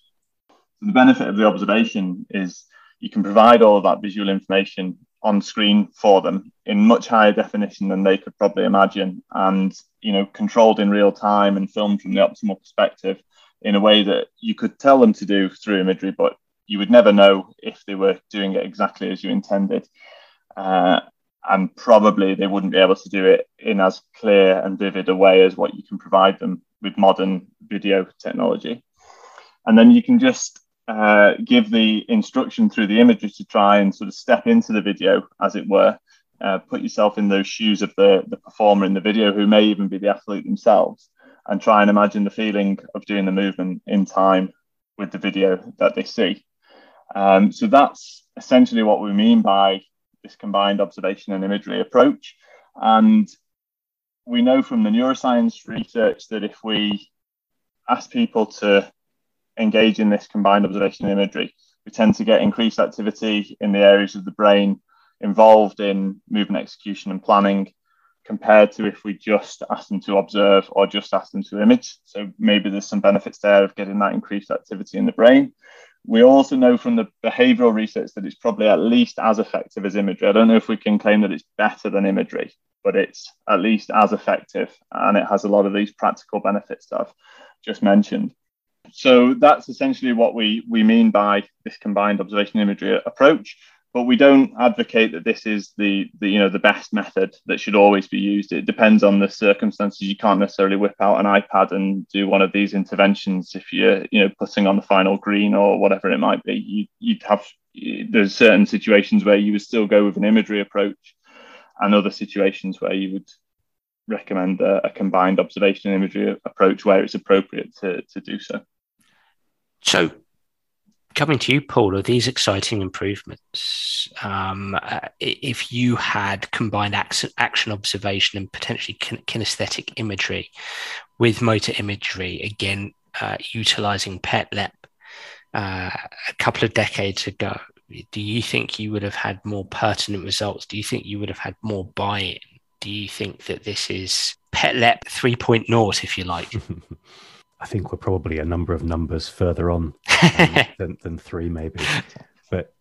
So the benefit of the observation is you can provide all of that visual information on screen for them in much higher definition than they could probably imagine, and controlled in real time and filmed from the optimal perspective in a way that you could tell them to do through imagery, but you would never know if they were doing it exactly as you intended. And probably they wouldn't be able to do it in as clear and vivid a way as what you can provide them with modern video technology. And then you can just give the instruction through the imagery to try and sort of step into the video, as it were, put yourself in those shoes of the performer in the video, who may even be the athlete themselves, and try and imagine the feeling of doing the movement in time with the video that they see. So that's essentially what we mean by this combined observation and imagery approach. And we know from the neuroscience research that if we ask people to engage in this combined observation and imagery, we tend to get increased activity in the areas of the brain involved in movement execution and planning, compared to if we just ask them to observe or just ask them to image. So maybe there's some benefits there of getting that increased activity in the brain. We also know from the behavioral research that it's probably at least as effective as imagery. I don't know if we can claim that it's better than imagery, but it's at least as effective, and it has a lot of these practical benefits that I've just mentioned. So that's essentially what we mean by this combined observation imagery approach. But we don't advocate that this is the best method that should always be used. It depends on the circumstances. You can't necessarily whip out an iPad and do one of these interventions if you're putting on the final green or whatever it might be. There's certain situations where you would still go with an imagery approach, and other situations where you would recommend a combined observation and imagery approach where it's appropriate to do so. So, coming to you, Paul, are these exciting improvements? If you had combined action observation and potentially kinesthetic imagery with motor imagery, again, utilizing PET-LEP a couple of decades ago, do you think you would have had more pertinent results? Do you think you would have had more buy-in? Do you think that this is PET-LEP 3.0, if you like? I think we're probably a number of numbers further on than 3, maybe. But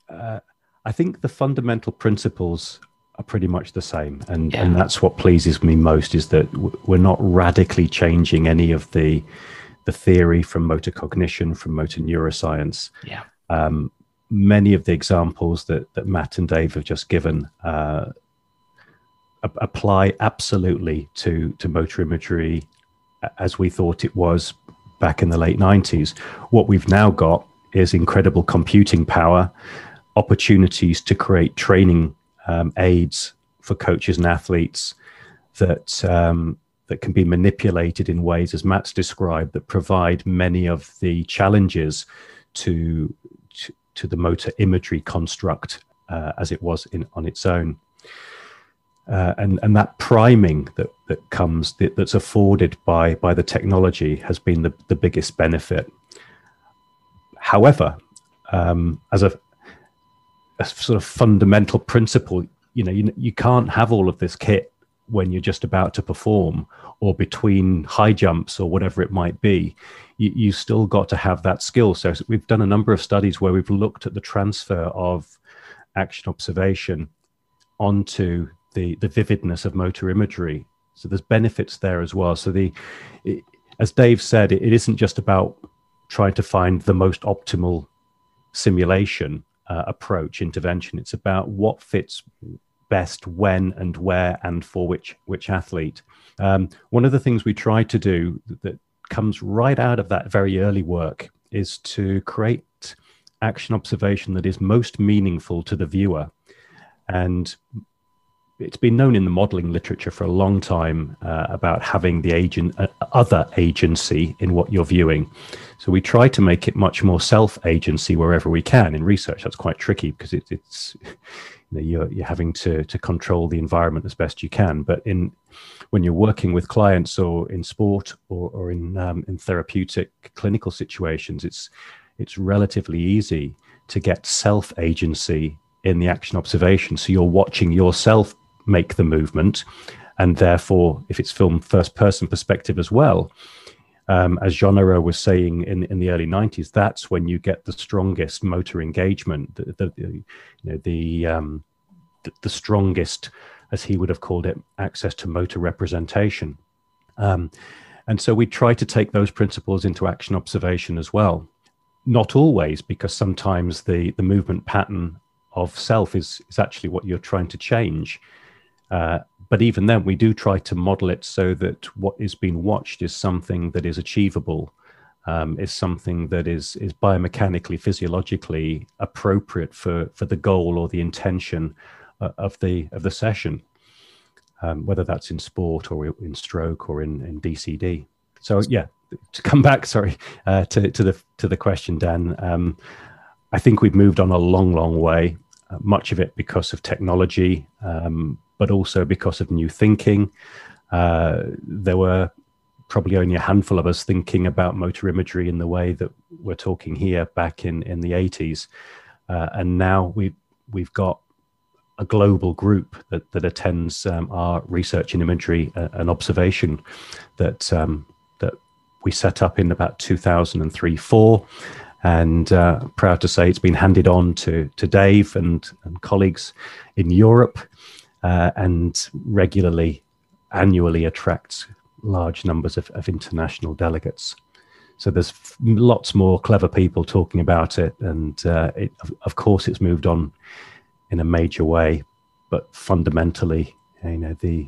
I think the fundamental principles are pretty much the same. And that's what pleases me most, is that we're not radically changing any of the theory from motor cognition, from motor neuroscience. Yeah. Many of the examples that Matt and Dave have just given apply absolutely to motor imagery as we thought it was back in the late 90s. What we've now got is incredible computing power, opportunities to create training aids for coaches and athletes that can be manipulated in ways, as Matt's described, that provide many of the challenges to the motor imagery construct as it was on its own. And that priming that comes, that's afforded by the technology, has been the biggest benefit. However, as a sort of fundamental principle, you can't have all of this kit when you're just about to perform, or between high jumps or whatever it might be. You still got to have that skill. So we've done a number of studies where we've looked at the transfer of action observation onto the vividness of motor imagery. So there's benefits there as well. So as Dave said, it isn't just about trying to find the most optimal simulation approach intervention. It's about what fits best when and where and for which athlete. One of the things we try to do that comes right out of that very early work is to create action observation that is most meaningful to the viewer. And it's been known in the modeling literature for a long time about having the other agency in what you're viewing. So we try to make it much more self-agency wherever we can. In research, that's quite tricky because it's you're having to control the environment as best you can. But when you're working with clients, or in sport, or in therapeutic clinical situations, it's relatively easy to get self-agency in the action observation. So you're watching yourself make the movement, and therefore, if it's filmed first-person perspective as well, as Jean Auro was saying in the early 90s, that's when you get the strongest motor engagement, the strongest, as he would have called it, access to motor representation. And so we try to take those principles into action observation as well. Not always, because sometimes the movement pattern of self is actually what you're trying to change. But even then, we do try to model it so that what is being watched is something that is achievable, is something that is biomechanically, physiologically appropriate for the goal or the intention of the session, whether that's in sport or in stroke or in DCD. So yeah, to come back, to the question, Dan, I think we've moved on a long way. Much of it because of technology, but also because of new thinking. There were probably only a handful of us thinking about motor imagery in the way that we're talking here back in the 80s. And now we've got a global group that attends our research in imagery and observation that we set up in about 2003-04. And proud to say it's been handed on to Dave and colleagues in Europe. and regularly, annually attracts large numbers of international delegates. So there's lots more clever people talking about it, and of course it's moved on in a major way, but fundamentally, the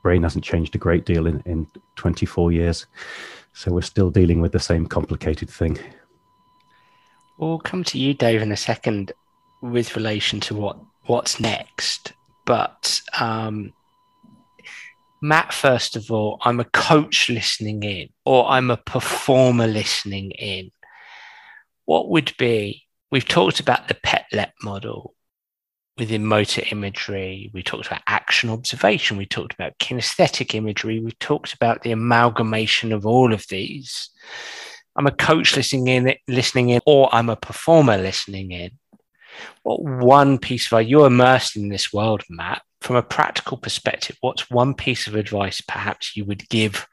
brain hasn't changed a great deal in 24 years. So we're still dealing with the same complicated thing. We'll come to you, Dave, in a second with relation to what's next. But Matt, first of all, I'm a coach listening in, or I'm a performer listening in. What would be, we've talked about the PETLEP model within motor imagery. We talked about action observation. We talked about kinesthetic imagery. We talked about the amalgamation of all of these. I'm a coach listening in, or I'm a performer listening in. What one piece of, you're immersed in this world, Matt, from a practical perspective, what's one piece of advice perhaps you would give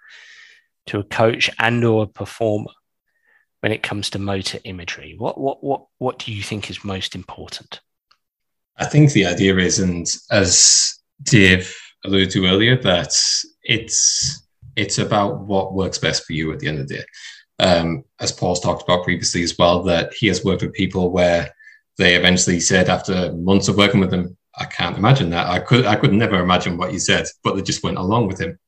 to a coach and or a performer when it comes to motor imagery? What do you think is most important? I think the idea is, and as Dave alluded to earlier, that it's about what works best for you at the end of the day. As Paul's talked about previously as well, that he has worked with people where they eventually said after months of working with them, I can't imagine that. I could never imagine what you said, but they just went along with him.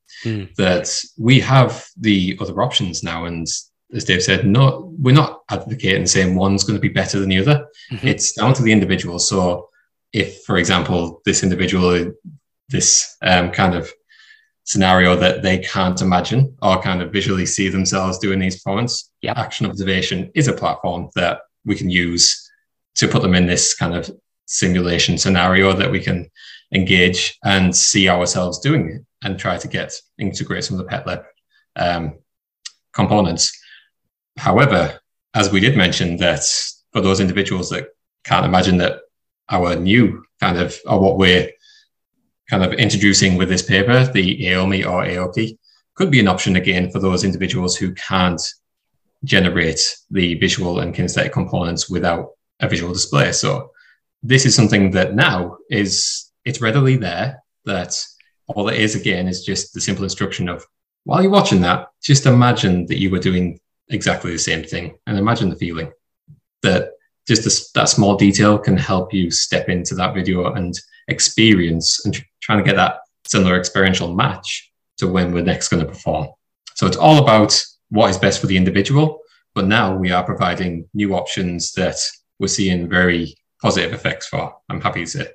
That we have the other options now. And as Dave said, we're not advocating saying one's going to be better than the other. Mm-hmm. It's down to the individual. So if, for example, this individual, this kind of scenario that they can't imagine or kind of visually see themselves doing these performances, action observation is a platform that we can use to put them in this kind of simulation scenario that we can engage and see ourselves doing it and try to integrate some of the PETLEP components. However, as we did mention, that for those individuals that can't imagine that our new kind of, or what we're kind of introducing with this paper, the AOMI or AOKI, could be an option again for those individuals who can't generate the visual and kinesthetic components without a visual display. So this is something that now it's readily there, that all it is again is just the simple instruction of, while you're watching that, just imagine that you were doing exactly the same thing and imagine the feeling. That just that small detail can help you step into that video and experience and trying to get that similar experiential match to when we're next going to perform. So it's all about what is best for the individual, but now we are providing new options that we're seeing very positive effects for, I'm happy to say.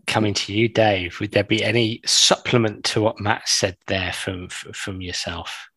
Coming to you, Dave, would there be any supplement to what Matt said there from yourself?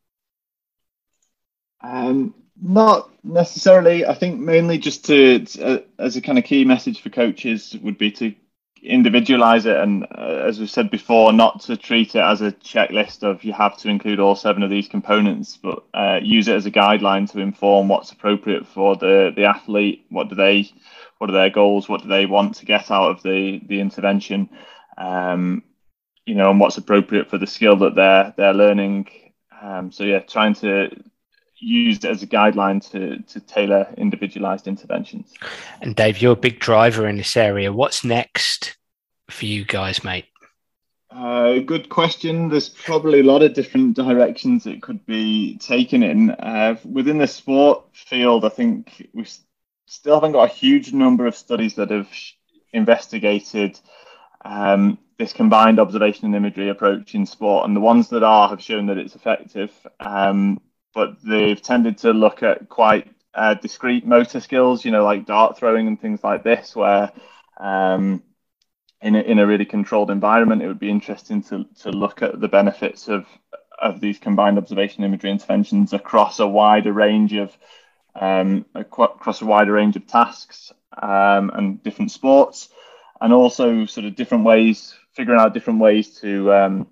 Not necessarily. I think mainly just to as a kind of key message for coaches would be to individualize it, and as we said before, not to treat it as a checklist of you have to include all 7 of these components, but use it as a guideline to inform what's appropriate for the athlete. What are their goals? What do they want to get out of the intervention? And what's appropriate for the skill that they're learning. Trying to use it as a guideline to tailor individualized interventions. And Dave, you're a big driver in this area. What's next for you guys, mate? Good question. There's probably a lot of different directions it could be taken in. Within the sport field, I think we still haven't got a huge number of studies that have investigated this combined observation and imagery approach in sport. And the ones that have shown that it's effective. But they've tended to look at quite discrete motor skills, like dart throwing and things like this, where in a really controlled environment, it would be interesting to look at the benefits of these combined observation imagery interventions across a wider range of tasks and different sports, and also sort of figuring out different ways to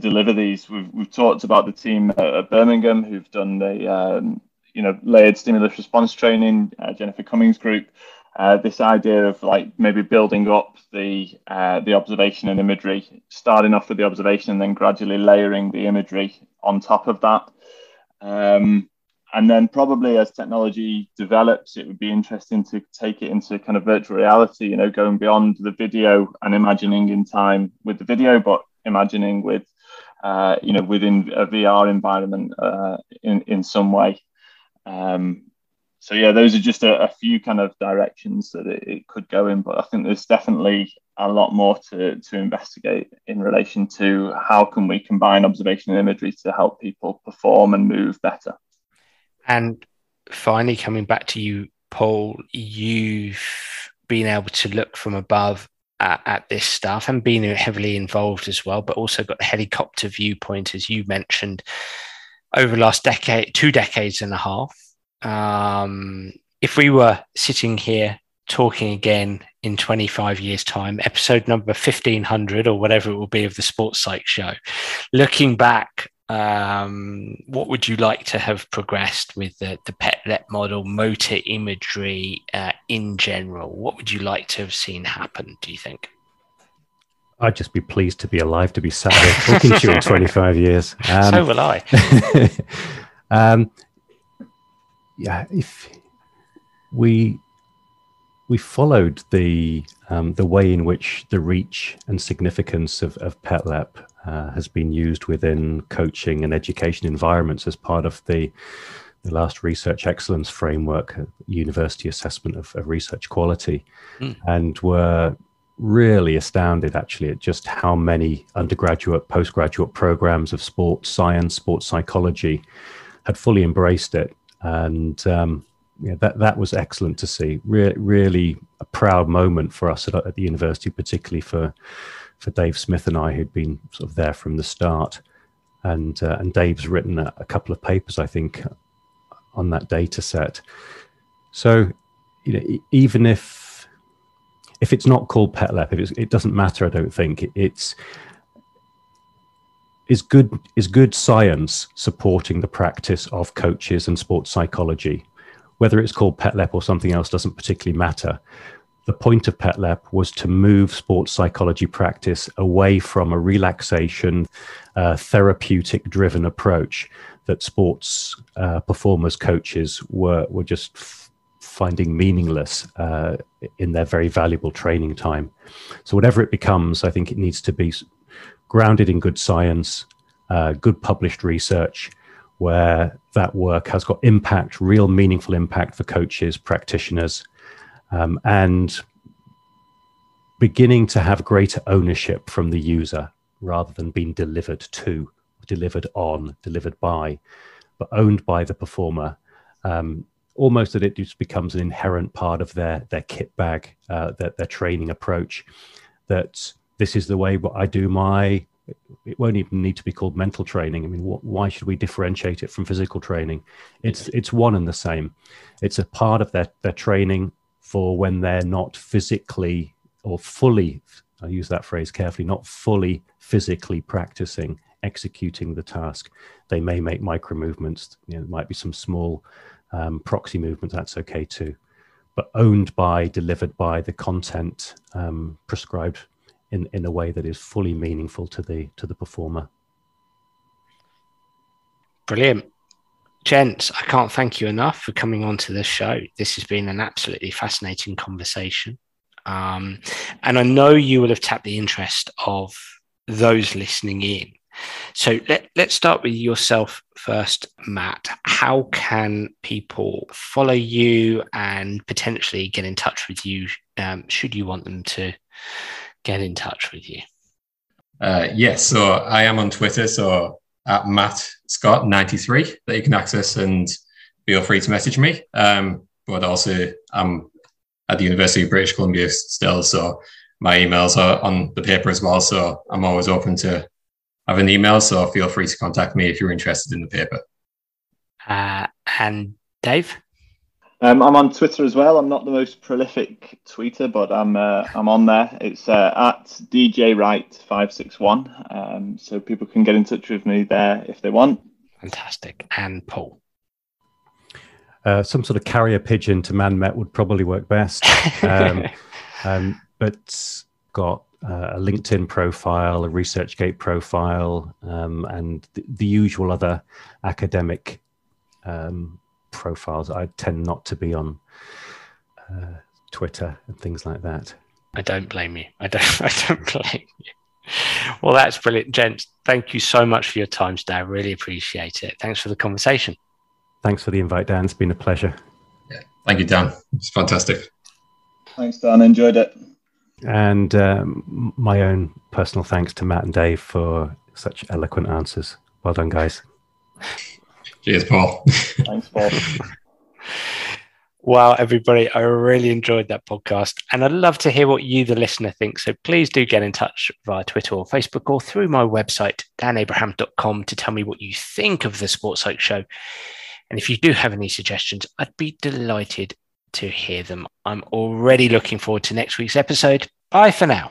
deliver these. We've talked about the team at Birmingham who've done the layered stimulus response training, Jennifer Cummings group. This idea of maybe building up the observation and imagery, starting off with the observation and then gradually layering the imagery on top of that. And then probably as technology develops, it would be interesting to take it into kind of virtual reality, you know, going beyond the video and imagining in time with the video, but imagining with, you know, within a VR environment in some way. So yeah, those are just a few kind of directions that it could go in, but I think there's definitely a lot more to investigate in relation to how can we combine observation and imagery to help people perform and move better. And finally, coming back to you, Paul, you've been able to look from above at this stuff and been heavily involved as well, but also got the helicopter viewpoint, as you mentioned, over the last decade, 2 decades and a half. If we were sitting here talking again in 25 years' time, episode number 1500 or whatever it will be of the Sports Psych Show, looking back, what would you like to have progressed with the PET-LEP model, motor imagery in general? What would you like to have seen happen, do you think? I'd just be pleased to be alive, to be sat here talking to you in 25 years. So will I. Yeah, if we followed the way in which the reach and significance of PET-LEP has been used within coaching and education environments as part of the last research excellence framework, university assessment of research quality, and were really astounded actually at just how many undergraduate, postgraduate programs of sports science, sports psychology had fully embraced it. And yeah, that was excellent to see. Really a proud moment for us at the university, particularly for Dave Smith and I, who'd been sort of there from the start. And Dave's written a couple of papers, I think, on that data set. So, you know, even if it's not called PET-LEP, it doesn't matter. I don't think is good science supporting the practice of coaches and sports psychology. Whether it's called PET-LEP or something else doesn't particularly matter. The point of PET-LEP was to move sports psychology practice away from a relaxation, therapeutic-driven approach that sports performers, coaches were just finding meaningless in their very valuable training time. So whatever it becomes, I think it needs to be grounded in good science, good published research, where that work has got impact, real meaningful impact for coaches, practitioners, and beginning to have greater ownership from the user rather than being delivered to, delivered on, delivered by, but owned by the performer. Almost that it just becomes an inherent part of their kit bag, their training approach, that this is the way what I do it won't even need to be called mental training. I mean, why should we differentiate it from physical training? It's one and the same. It's a part of their training for when they're not physically or fully, I use that phrase carefully, not fully physically practicing, executing the task. They may make micro movements. You know, there might be some small proxy movements. That's okay too. But owned by, delivered by the content prescribed in a way that is fully meaningful to the performer. Brilliant. Gents, I can't thank you enough for coming on to this show. This has been an absolutely fascinating conversation. And I know you will have tapped the interest of those listening in. So let's start with yourself first, Matt. How can people follow you and potentially get in touch with you, should you want them to get in touch with you? Yes, so I am on Twitter, so at MattScott93 that you can access, and feel free to message me. But also I'm at the University of British Columbia still, so my emails are on the paper as well. So I'm always open to have an email, so feel free to contact me if you're interested in the paper. And Dave? I'm on Twitter as well. I'm not the most prolific tweeter, but I'm on there. It's at DJWright561. So people can get in touch with me there if they want. Fantastic. And Paul? Some sort of carrier pigeon to ManMet would probably work best. But got a LinkedIn profile, a ResearchGate profile, and the usual other academic profiles. I tend not to be on Twitter and things like that. I don't blame you. I don't blame you. Well, that's brilliant, gents. Thank you so much for your time today. I really appreciate it. Thanks for the conversation. Thanks for the invite, Dan. It's been a pleasure. Yeah. Thank you, Dan. It's fantastic. Thanks, Dan. Enjoyed it. And my own personal thanks to Matt and Dave for such eloquent answers. Well done, guys. Cheers, Paul. Thanks, Paul. Wow, everybody, I really enjoyed that podcast, and I'd love to hear what you, the listener, think. So please do get in touch via Twitter or Facebook or through my website, danabraham.com, to tell me what you think of the Sports Psych Show. And if you do have any suggestions, I'd be delighted to hear them. I'm already looking forward to next week's episode. Bye for now.